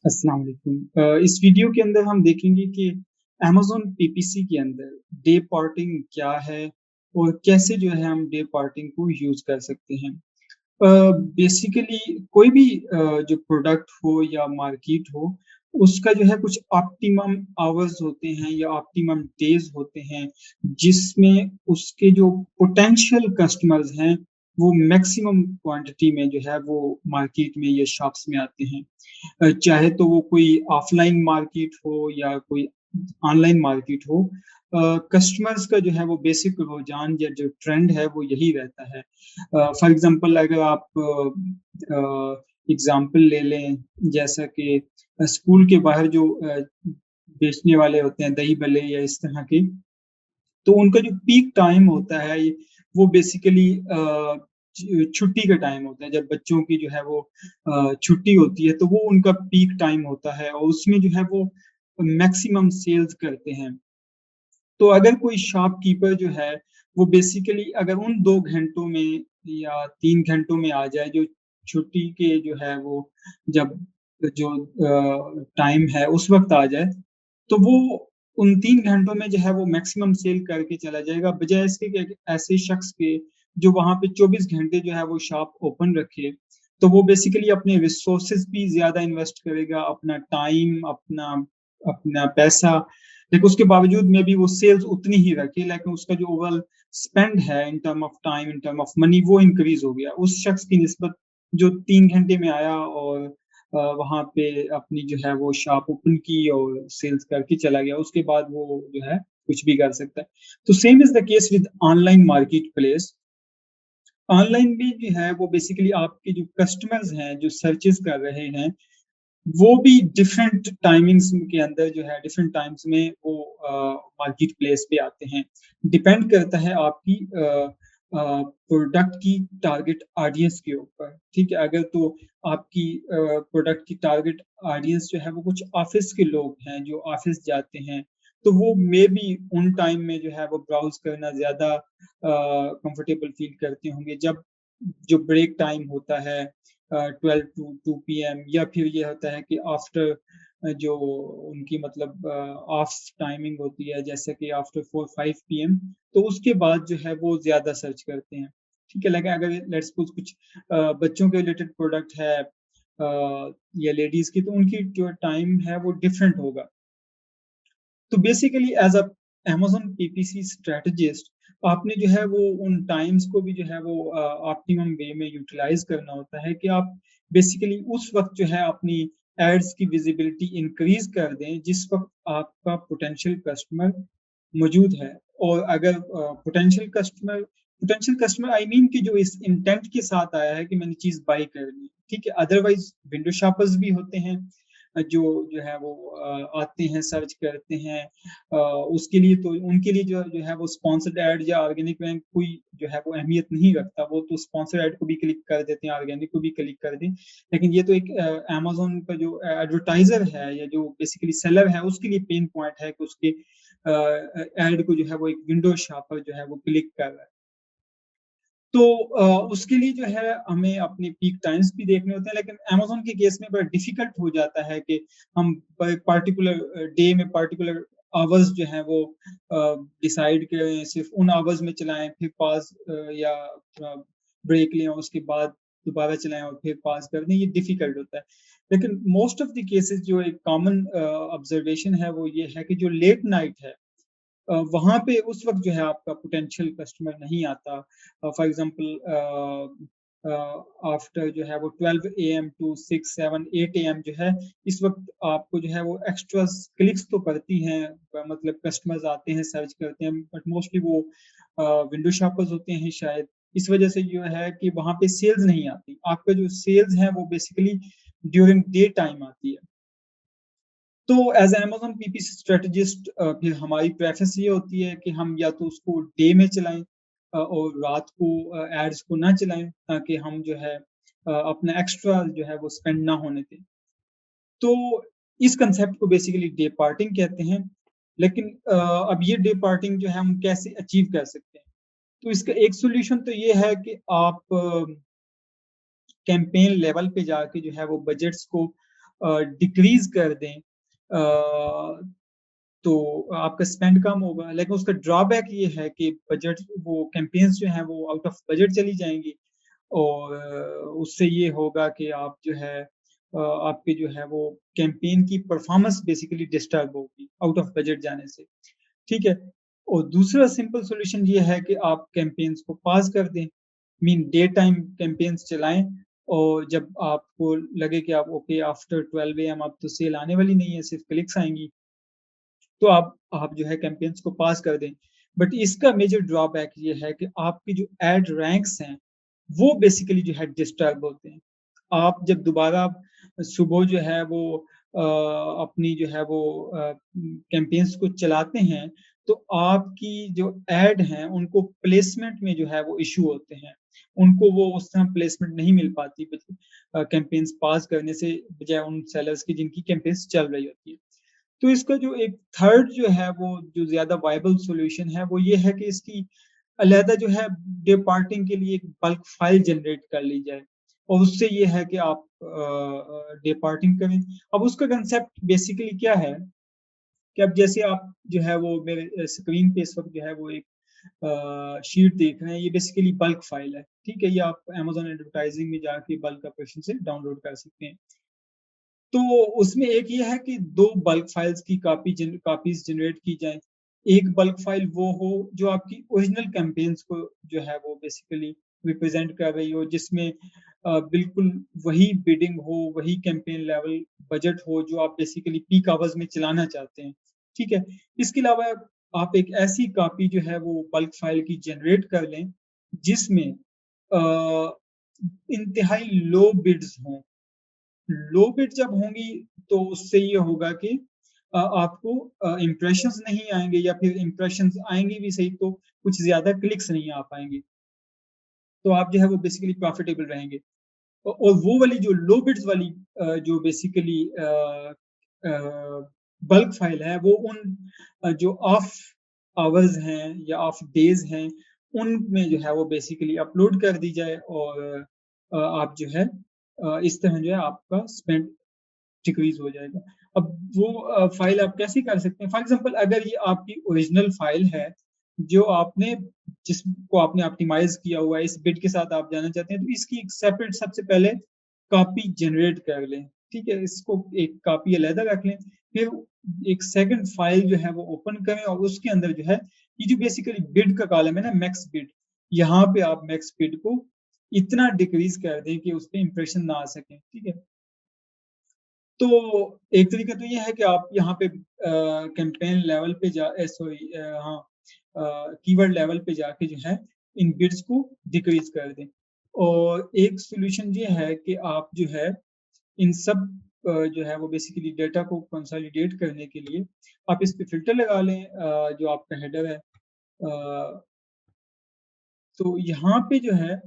अस्सलाम वालेकुम। इस वीडियो के अंदर हम देखेंगे कि अमेज़न पीपीसी के अंदर डे पार्टिंग क्या है और कैसे जो है हम डे पार्टिंग को यूज़ कर सकते हैं। बेसिकली कोई भी जो प्रोडक्ट हो या मार्केट हो, उसका जो है कुछ ऑप्टिमम आवर्स होते हैं या ऑप्टिमम डेज़ होते हैं, जिसमें उसके जो पोटेंशियल कस्टमर्स हैं, वो मैक्सिमम क्वांटिटी में जो है वो मार्केट में या शॉप्स में आते हैं। चाहे तो वो कोई ऑफलाइन मार्केट हो या कोई ऑनलाइन मार्केट हो, कस्टमर्स का जो है वो बेसिक रुझान या जो ट्रेंड है वो यही रहता है। फॉर एग्जांपल अगर आप एग्जांपल ले लें, जैसा कि स्कूल के बाहर जो बेचने वाले होते हैं दही भल्ले या इस तरह के, तो उनका जो पीक टाइम होता है वो बेसिकली छुट्टी का टाइम होता है। जब बच्चों की जो है वो छुट्टी होती है, तो वो उनका पीक टाइम होता है और उसमें जो है वो मैक्सिमम सेल्स करते हैं। तो अगर कोई शॉपकीपर जो है वो बेसिकली अगर उन 2 घंटों में या 3 घंटों में आ जाए, जो छुट्टी के जो है वो जब जो टाइम है उस वक़्त आ जाए, तो वो उन 3 घंटों में जो है वो मैक्सिमम सेल करके चला जाएगा, बजाए इसके कि एक ऐसे शख्स के जो वहाँ पे 24 घंटे जो है वो शॉप ओपन रखे। तो वो बेसिकली अपने रिसोर्सेज़ भी ज़्यादा इन्वेस्ट करेगा, अपना टाइम, अपना अपना पैसा, लेकिन उसके बावजूद में भी वो सेल्स उतनी ही रखे, लेकिन उसका जो ओवरऑल स्पेंड है in term of time, in term of money, वो इंक्रीज़ हो गया उस शख्स की निस्बत जो 3 घंटे में आया और वहाँ पे अपनी जो है वो शॉप ओपन की और सेल्स करके चला गया। उसके बाद वो जो है कुछ भी कर सकता है। तो same is the case with online market place. Online भी जो है वो बेसिकली आपके जो कस्टमर्स हैं, जो सर्चेज़ कर रहे हैं, वो भी डिफरेंट टाइमिंग्स के अंदर जो है डिफरेंट टाइम्स में वो मार्केट प्लेस पे आते हैं। डिपेंड करता है आपकी प्रोडक्ट की टारगेट ऑडियंस के ऊपर, ठीक है? अगर तो आपकी प्रोडक्ट की टारगेट ऑडियंस जो है वो कुछ ऑफ़िस के लोग हैं, जो ऑफ़िस जाते हैं, तो वो मेबी उन टाइम में जो है वो ब्राउज़ करना ज़्यादा कंफर्टेबल फ़ील करते होंगे, जब जो ब्रेक टाइम होता है 12 टू 2 पीएम, या फिर ये होता है कि आफ्टर जो उनकी मतलब ऑफ टाइमिंग होती है, जैसे कि आफ्टर 4-5 पीएम, तो उसके बाद जो है वो ज़्यादा सर्च करते हैं। ठीक है? लेकिन अगर लेट्स सपोज़ कुछ बच्चों के रिलेटेड प्रोडक्ट है या लेडीज़ की, तो उनकी जो टाइम है वो डिफरेंट होगा। तो basically as a Amazon PPC strategist, आपने जो है वो उन टाइम्स को भी जो है वो ऑप्टिमम वे में यूटिलाइज़ करना होता है कि आप बेसिकली उस वक़्त जो है अपनी एड्स की विज़िबिलिटी इंक्रीज़ कर दें, जिस वक़्त आपका पोटेंशियल कस्टमर मौजूद है। और अगर पोटेंशियल कस्टमर आई मीन कि जो इस इंटेंट के साथ आया है कि मैंने चीज़ बाय करनी है, ठीक है? अदरवाइज़ विंडो शॉपर्स भी होते हैं, जो है वो आते हैं, सर्च करते हैं। उसके लिए तो उनके लिए जो जो है वो स्पॉन्सर्ड ऐड या ऑर्गेनिक रैंक कोई जो है वो अहमियत नहीं रखता। वो तो स्पॉन्सर्ड ऐड को भी क्लिक कर देते हैं, ऑर्गेनिक को भी क्लिक कर दें। लेकिन ये तो एक अमेज़न का जो एडवर्टाइज़र है या जो बेसिकली सेलर है, उसके लिए पेन पॉइंट है कि उसके ऐड को जो है वो एक विंडो शॉपर जो है वो क्लिक कर रहा है। तो उसके लिए जो है हमें अपने पीक टाइम्स भी देखने होते हैं, लेकिन अमेज़न के केस में बड़ा डिफ़िकल्ट हो जाता है कि हम पर्टिकुलर डे में पर्टिकुलर आवर्स जो हैं वो डिसाइड करें, सिर्फ़ उन आवर्स में चलाएँ, फिर पॉज़ या ब्रेक लें और उसके बाद दोबारा चलाएँ और फिर पॉज़ कर दें, ये डिफ़िकल्ट होता है। लेकिन मोस्ट ऑफ द केसेज़ जो एक कॉमन ऑब्ज़र्वेशन है वो ये है कि जो लेट नाइट है, वहाँ पे उस वक़्त जो है आपका पोटेंशियल कस्टमर नहीं आता। फॉर एग्ज़ाम्पल आफ्टर जो है वो 12 एएम टू 6, 7, 8 एएम जो है, इस वक़्त आपको जो है वो एक्स्ट्रास क्लिक्स तो करती हैं, मतलब कस्टमर्स आते हैं, सर्च करते हैं, बट मोस्टली वो विंडो शॉपर्स होते हैं शायद। इस वज़ह से जो है कि वहाँ पे सेल्स नहीं आती। आपका जो सेल्स है वो बेसिकली ड्यूरिंग डे टाइम आती है। तो as a Amazon PPC strategist फिर हमारी प्रेफ़रेंस ये होती है कि हम या तो उसको डे में चलाएँ और रात को एड्स को ना चलाएँ, ताकि हम जो है अपना एक्स्ट्रा जो है वो स्पेंड ना होने दें। तो इस कांसेप्ट को बेसिकली डे पार्टिंग कहते हैं। लेकिन अब ये डे पार्टिंग जो है हम कैसे अचीव कर सकते हैं? तो इसका एक सॉल्यूशन तो ये है कि आप कैंपेन लेवल पे जाके जो है वो बजट्स को डिक्रीज़ कर दें तो आपका स्पेंड कम होगा। लेकिन उसका ड्रॉबैक ये है कि बजट वो कैंपेन्स जो हैं वो आउट ऑफ बजट चली जाएँगी और उससे ये होगा कि आप जो है आपके जो है वो कैंपेन की परफ़ॉर्मेंस बेसिकली डिस्टर्ब होगी आउट ऑफ बजट जाने से, ठीक है? और दूसरा सिंपल सॉल्यूशन ये है कि आप कैंपेन्स को पॉज़ कर दें, मीन डे टाइम कैंपेन्स चलाएँ और जब आपको लगे कि आप ओके आफ्टर 12 एएम अब तो सेल आने वाली नहीं है, सिर्फ़ क्लिक्स आएँगी, तो आप जो है कैंपेन्स को पास कर दें। बट इसका मेजर ड्रॉबैक ये है कि आपके जो एड रैंक्स हैं, वो बेसिकली जो है डिस्टर्ब होते हैं। आप जब दोबारा सुबह जो है वो अपनी जो है वो कैंपेन्स को चलाते हैं, तो आपकी जो एड हैं, उनको प्लेसमेंट में जो है वो इश्यू होते हैं। उनको वो उस तरह प्लेसमेंट नहीं मिल पाती कैंपेन्स पास करने से बजाय उन सेलर्स की जिनकी कैंपेन्स चल रही होती है। तो इसका जो एक थर्ड जो है वो जो ज़्यादा वायबल सॉल्यूशन है वो ये है कि इसकी अलहदा जो है डिपार्टिंग के लिए एक बल्क फाइल जनरेट कर ली जाए और उससे ये है कि आप डिपार्टिंग करें। अब उसका कांसेप्ट बेसिकली क्या है कि अब जैसे आप जो है वो मेरे स्क्रीन पे इस वक़्त जो है वो एक शीट देख रहे हैं, ये बेसिकली बल्क फाइल है, ठीक है? ये आप अमेज़न एडवर्टाइज़िंग में जाके बल्क ऑपरेशन से डाउनलोड कर सकते हैं। तो उसमें एक ये है कि 2 बल्क फाइल्स की कॉपीज़ जनरेट की जाएँ। एक बल्क फाइल वो हो जो आपकी ओरिजिनल कैम्पेन्स को जो है वो बेसिकली रिप्रेज़ेंट कर रही हो जिसमें बिल्कुल वही बिडिंग हो, वही कैम्पेन लेवल बजट हो जो आप बेसिकली पीक आवर्स में चलाना चाहते हैं, ठीक है? इसके अलावा आप एक ऐसी कॉपी जो है वो बल्क फाइल की जनरेट कर लें जिसमें अ, इंतहाई लो बिड्स हों। लो बिट जब होंगी तो उससे ये होगा कि आपको इम्प्रेशंस नहीं आएँगे या फिर इम्प्रेशंस आएँगे भी सही तो कुछ ज़्यादा क्लिक्स नहीं आ पाएँगे। तो आप जो है वो बेसिकली प्रॉफिटेबल रहेंगे। और वो वाली जो लो बिट्स वाली जो बेसिकली बल्क फाइल है वो उन जो ऑफ आवर्स हैं या ऑफ डेज़ हैं, उनमें जो है वो बेसिकली अपलोड कर दी जाए और आप जो है इस तरह जो है आपका स्पेंड डिक्रीज़ हो जाएगा। अब वो फ़ाइल आप कैसे कर सकते हैं? फॉर एग्ज़ाम्पल अगर ये आपकी ओरिजिनल फ़ाइल है, जो आपने जिसको आपने ऑप्टिमाइज़ किया हुआ है, इस बिट के साथ आप जाना चाहते हैं, तो इसकी एक सेपरेट सबसे पहले कॉपी जनरेट कर लें, ठीक है? इसको एक कॉपी अलहदा रख लें, फिर एक सेकंड फ़ाइल जो है वो ओपन करें और उसके अंदर जो है, ये जो बेसिकली बिड का कॉलम है ना मैक्स बिड, यहाँ पे आप मैक्स बिड को इतना डिक्रीज़ कर दें कि उसपे इंप्रेशन ना आ सकें, ठीक है? तो एक तरीका तो ये है कि आप यहाँ पे कैंपेन लेवल पे सॉरी हाँ कीवर्ड लेवल पे जाके जो है इन बिड्स को डिक्रीज़ कर दें। और एक सॉल्यूशन ये है कि आप जो है इन सब जो है वो बेसिकली डेटा को कंसोलिडेट करने के लिए आप इस पे फ़िल्टर लगा लें जो आपका हेडर है। तो यहाँ पे जो है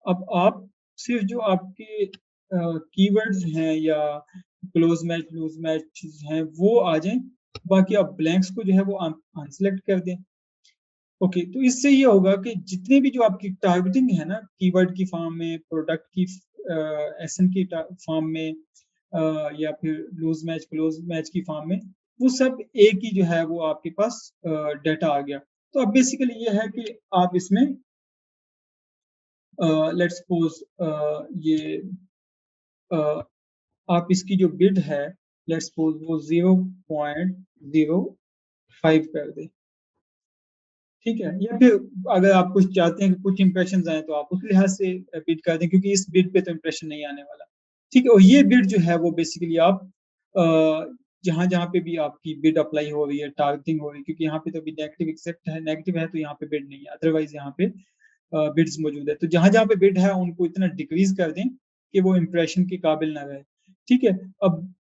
अब आप सिर्फ़ जो आपके कीवर्ड्स हैं या क्लोज़ मैच, लूज़ मैचेज़ हैं, वो आ जाएँ, बाकी आप ब्लैंक्स को जो है वो अनसेलेक्ट कर दें। ओके, तो इससे ये होगा कि जितने भी जो आपकी टारगेटिंग है ना, कीवर्ड की फ़ॉर्म में, प्रोडक्ट की एसएन की फ़ॉर्म में या फिर लूज़ मैच, क्लोज़ मैच की फ़ॉर्म में, वो सब एक ही जो है वो आपके पास डेटा आ गया। तो अब बेसिकली ये है कि आप इसमें लेट्स सपोज़ ये अ, आप इसकी जो बिड है लेट्स सपोज़ वो 0.05 कर दें, ठीक है? या फिर अगर आप कुछ चाहते हैं कि कुछ इंप्रेशंस आएँ तो आप उस लिहाज़ से बिड कर दें क्योंकि इस बिड पे तो इंप्रेशन नहीं आने वाला, ठीक है? और ये बिड जो है वो बेसिकली आप जहाँ-जहाँ पे भी आपकी बिड अप्लाई हो रही है, टारगेटिंग हो रही है क्योंकि यहाँ पे तो अभी नेगेटिव एक्सेप्ट है नेगेटिव है तो यहाँ पे बिड नहीं है, अदरवाइज़ यहाँ पे बिड्स मौजूद है। तो जहाँ-जहाँ पे बिड है उनको इतना डिक्रीज़ कर दें कि वो इंप्रेशन के काबिल ना रहे, ठीक है? अब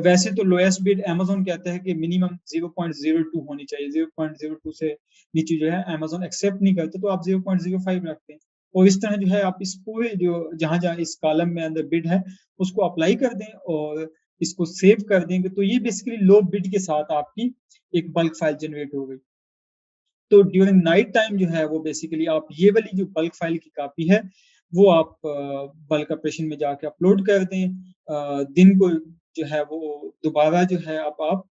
वैसे तो लोएस्ट बिड अमेज़न कहता है कि मिनिमम 0.02 होनी चाहिए, 0.02 से नीचे जो है अमेज़न एक्सेप्ट नहीं करता तो आप 0.05 रखते हैं। और इस तरह जो है आप इस पूरे जो जहाँ-जहाँ इस कॉलम में अंदर बिड है, उसको अप्लाई कर दें और इसको सेव कर देंगे तो ये बेसिकली लो बिड के साथ आपकी एक बल्क फाइल जनरेट हो गई। तो ड्यूरिंग नाइट टाइम जो है वो बेसिकली आप ये वाली जो बल्क फाइल की कॉपी है, वो आप बल्क ऑपरेशन में जाके अपलोड कर दें। दिन को जो है वो दोबारा जो है अब आप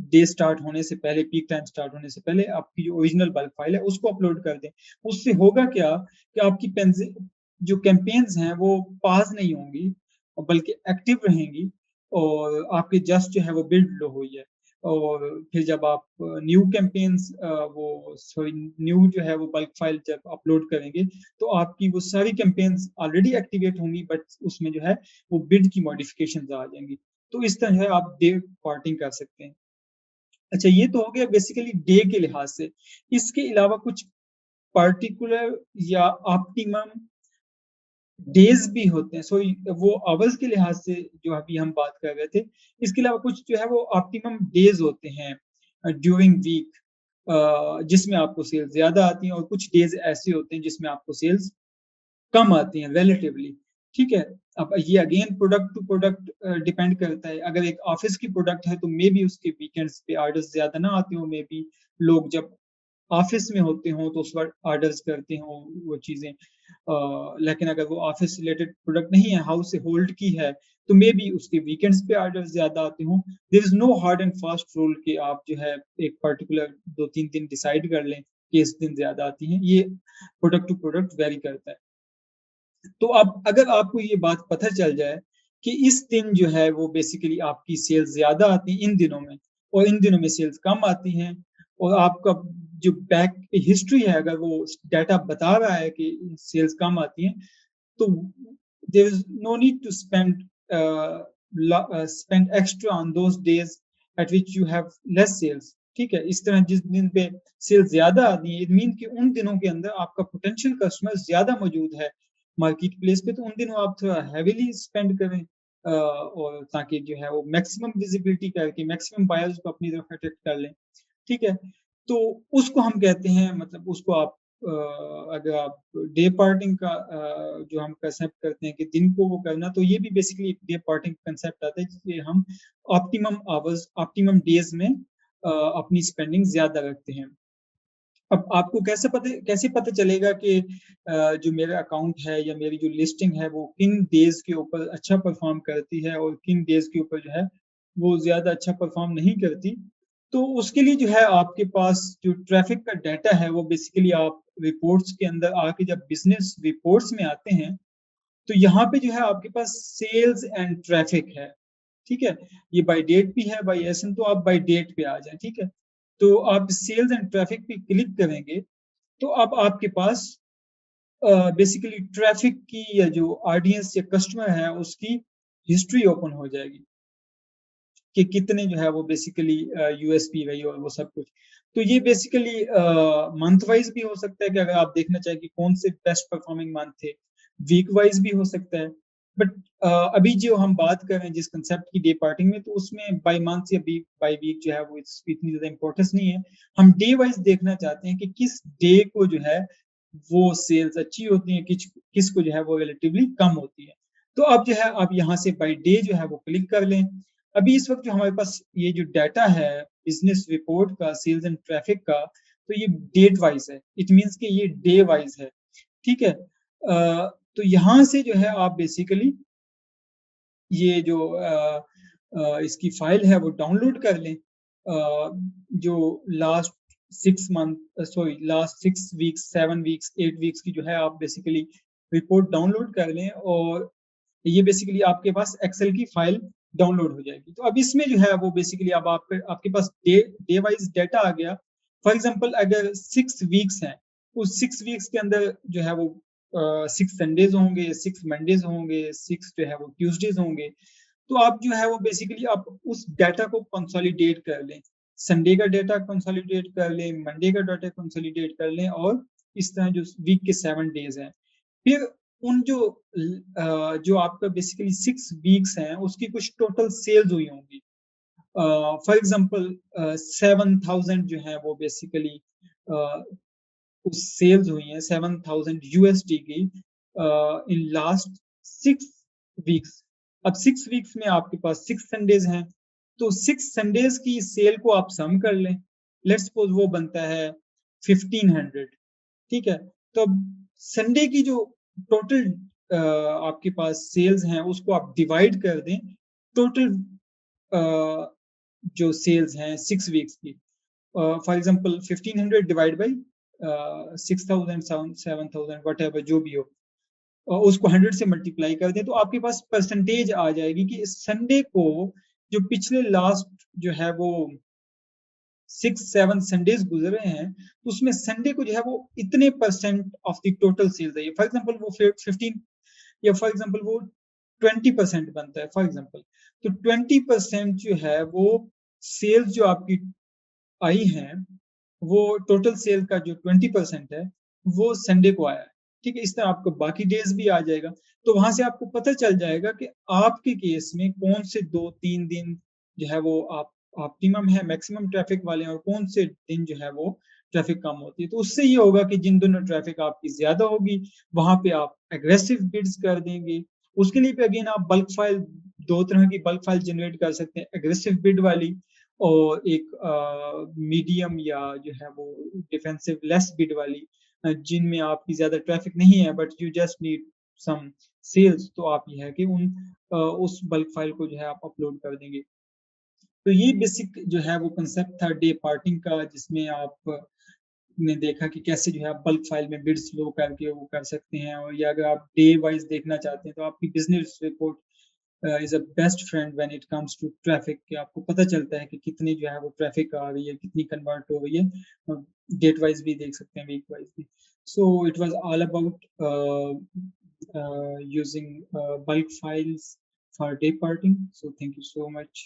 डे स्टार्ट होने से पहले, पीक टाइम स्टार्ट होने से पहले आपकी जो ओरिजिनल बल्क फाइल है उसको अपलोड कर दें। उससे होगा क्या कि आपकी पेंज़ि जो कैंपेन्स हैं वो पॉज़ नहीं होंगी, बल्कि एक्टिव रहेंगी और आपके जस्ट जो है वो बिल्ड लो हुई है। और फिर जब आप न्यू कैंपेन्स वो सॉरी न्यू जो है वो बल्क फाइल जब अपलोड करेंगे, तो आपकी वो सारी कैंपेन्स ऑलरेडी एक्टिवेट होंगी, बट उसमें जो है वो बिड की मॉडिफ़िकेशंस आ जाएँगी। तो इस तरह जो है आप डे पार्टिंग कर सकते हैं। अच्छा, ये तो हो गया बेसिकली डे के लिहाज़ से। इसके अलावा कुछ पार्टिकुलर या ऑप्टिमम डेज़ भी होते हैं, सॉरी वो आवर्स के लिहाज़ से जो अभी हम बात कर रहे थे। इसके अलावा कुछ जो है वो ऑप्टिमम डेज़ होते हैं ड्यूरिंग वीक, जिसमें आपको सेल्स ज़्यादा आती हैं और कुछ डेज़ ऐसे होते हैं जिसमें आपको सेल्स कम आती हैं रिलेटिवली, ठीक है? अब ये again product to product depend करता है। अगर एक ऑफ़िस की प्रोडक्ट है तो मेबी उसके वीकेंड्स पे ऑर्डर्स ज़्यादा ना आते हों, मेबी लोग जब ऑफ़िस में होते हों तो उस वक़्त ऑर्डर्स करते हों वो चीज़ें। लेकिन अगर वो ऑफ़िस रिलेटेड प्रोडक्ट नहीं है, हाउस होल्ड की है, तो मेबी उसके वीकेंड्स पे ऑर्डर्स ज़्यादा आते हों। There is no hard and fast rule कि आप जो है एक पर्टिकुलर 2-3 दिन डिसाइड कर लें कि इस दिन ज़्यादा आती हैं। ये प्रोडक्ट टू प्रोडक्ट वैरी करता है। तो अब अगर आपको ये बात पता चल जाए कि इस दिन जो है वो बेसिकली आपकी सेल्स ज़्यादा आती हैं इन दिनों में और इन दिनों में सेल्स कम आती हैं और आपका जो बैक हिस्ट्री है अगर वो डाटा बता रहा है कि सेल्स कम आती हैं, तो there is no need to spend extra on those days at which you have less sales, ठीक है? इस तरह जिस दिन पे सेल्स ज़्यादा आती है, इट मीन कि उन दिनों के अंदर आपका पोटेंशियल कस्टमर ज़्यादा मौजूद है मार्केट प्लेस पे, तो उन दिनों आप थोड़ा हेवीली स्पेंड करें और ताकि जो है वो मैक्सिमम विजिबिलिटी करके मैक्सिमम बायर्स को अपनी तरफ अट्रैक्ट कर लें, ठीक है? तो उसको हम कहते हैं, मतलब उसको आप अगर आप डे पार्टिंग का जो हम कंसेप्ट करते हैं कि दिन को वो करना, तो ये भी बेसिकली एक डे पार्टिंग कंसेप्ट आता है जिसमें हम ऑप्टिमम आवर्स, ऑप्टिमम डेज़ में अपनी स्पेंडिंग ज़्यादा रखते हैं। अब आपको कैसे पता चलेगा कि जो मेरा अकाउंट है या मेरी जो लिस्टिंग है वो किन डेज़ के ऊपर अच्छा परफ़ॉर्म करती है और किन डेज़ के ऊपर जो है वो ज़्यादा अच्छा परफ़ॉर्म नहीं करती? तो उसके लिए जो है आपके पास जो ट्रैफ़िक का डाटा है वो बेसिकली आप रिपोर्ट्स के अंदर आके जब बिज़नेस रिपोर्ट्स में आते हैं, तो यहाँ पे जो है आपके पास सेल्स एंड ट्रैफ़िक है। ठीक है? ये बाय डेट भी है, बाय एसएन, तो आप बाय डेट पे आ जाएँ, ठीक है? तो आप सेल्स एंड ट्रैफिक पे क्लिक करेंगे, तो अब आपके पास बेसिकली ट्रैफिक की या जो ऑडियंस या कस्टमर है, उसकी हिस्ट्री ओपन हो जाएगी कि कितने जो है वो बेसिकली यूएसपी रही और वो सब कुछ। तो ये बेसिकली मंथ वाइज़ भी हो सकता है कि अगर आप देखना चाहें कि कौन से बेस्ट परफॉर्मिंग मंथ थे, वीक वाइज़ भी हो सकता है। बट अभी जो हम बात कर रहे हैं जिस कांसेप्ट की डे पार्टिंग में, तो उसमें बाय मंथ या बाय वीक जो है वो इतनी ज़्यादा इम्पोर्टेंस नहीं है। हम डे वाइज़ देखना चाहते हैं कि किस डे को जो है वो सेल्स अच्छी होती है, किसको जो है वो रिलेटिवली कम होती है। तो अब जो है आप यहाँ से बाय डे जो है वो क्लिक कर लें। अभी इस वक़्त जो हमारे पास ये जो डाटा है बिज़नेस रिपोर्ट का, सेल्स एंड ट्रैफिक का, तो ये डेट वाइज़ है। इट मीन्स कि ये डे वाइज़ है, ठीक है? तो यहाँ से जो है आप बेसिकली ये जो इसकी फ़ाइल है वो डाउनलोड कर लें। जो last 6 month sorry last 6 weeks, 7 weeks, 8 weeks की जो है आप बेसिकली रिपोर्ट डाउनलोड कर लें और ये बेसिकली आपके पास एक्सेल की फ़ाइल डाउनलोड हो जाएगी। तो अब इसमें जो है वो बेसिकली अब आपके पास डे डे वाइज़ डाटा आ गया। फॉर एग्ज़ाम्पल अगर 6 वीक्स हैं, उस 6 वीक्स के अंदर जो है वो 6 संडेज़ होंगे, 6 मंडेज़ होंगे, 6 जो है वो ट्यूसडेज़ होंगे। तो आप जो है वो बेसिकली आप उस डाटा को कंसोलिडेट कर लें। संडे का डाटा कंसोलिडेट कर लें, मंडे का डाटा कंसोलिडेट कर लें और इस तरह जो वीक के 7 डेज़ हैं। फिर उन जो आपका बेसिकली 6 वीक्स हैं, उसकी कुछ टोटल सेल्स हुई होंगी। फॉर एग्ज़ाम्पल 7,000 जो है वो बेसिकली अ, उस सेल्स हुई हैं 7,000 यूएसडी की इन लास्ट 6 वीक्स। अब 6 वीक्स में आपके पास 6 संडेज़ हैं, तो 6 संडेज़ की सेल को आप सम कर लें। लेट्स सपोज़ वो बनता है 1500, ठीक है? तो अब संडे की जो टोटल आपके पास सेल्स हैं, उसको आप डिवाइड कर दें टोटल जो सेल्स हैं 6 वीक्स की, for example 1500 divide by 6000 7000 whatever जो भी हो, उसको 100 से मल्टीप्लाई कर दें तो आपके पास परसेंटेज आ जाएगी कि इस संडे को जो पिछले लास्ट जो है वो 6-7 संडेज गुजरे हैं, तो उसमें संडे को जो है वो इतने percent of the total sales है। फॉर एग्जांपल वो 15 या फॉर एग्जांपल वो 20% बनता है फॉर एग्जांपल, तो 20% जो है वो सेल्स जो आपकी आई हैं, वो टोटल सेल का जो 20% है, वो संडे को आया है। ठीक है? इस तरह आपको बाकी डेज़ भी आ जाएगा। तो वहाँ से आपको पता चल जाएगा कि आपके केस में कौन से 2-3 दिन जो है वो आप ऑप्टिमम है, मैक्सिमम ट्रैफ़िक वाले हैं और कौन से दिन जो है वो ट्रैफ़िक कम होती है। तो उससे ये होगा कि जिन दिनों ट्रैफ़िक आपकी ज़्यादा होगी, वहाँ पे आप एग्रेसिव बिड्स कर देंगे। उसके लिए भी अगेन आप बल्क फाइल 2 तरह की बल्क फाइल जनरेट कर सकते हैं, एग्रेसिव बिड वाली और एक मीडियम या जो है वो डिफेंसिव लेस बिड वाली, जिनमें आपकी ज़्यादा ट्रैफ़िक नहीं है but you just need some sales, तो आप ये है कि उस बल्क फाइल को जो है आप अपलोड कर देंगे। तो ये बेसिक जो है वो कांसेप्ट था डे पार्टिंग का, जिसमें आप ने देखा कि कैसे जो है आप बल्क फाइल में बिड्स लो करके वो कर सकते हैं, और या अगर आप डे वाइज़ देखना चाहते हैं तो आपकी business report is a best friend when it comes to traffic, कि आपको पता चलता है कि कितनी जो है वो ट्रैफिक आ रही है, कितनी कन्वर्ट हो रही है। डेट वाइज़ भी देख सकते हैं, वीक वाइज़ भी। So it was all about using bulk files for day parting. So thank you so much.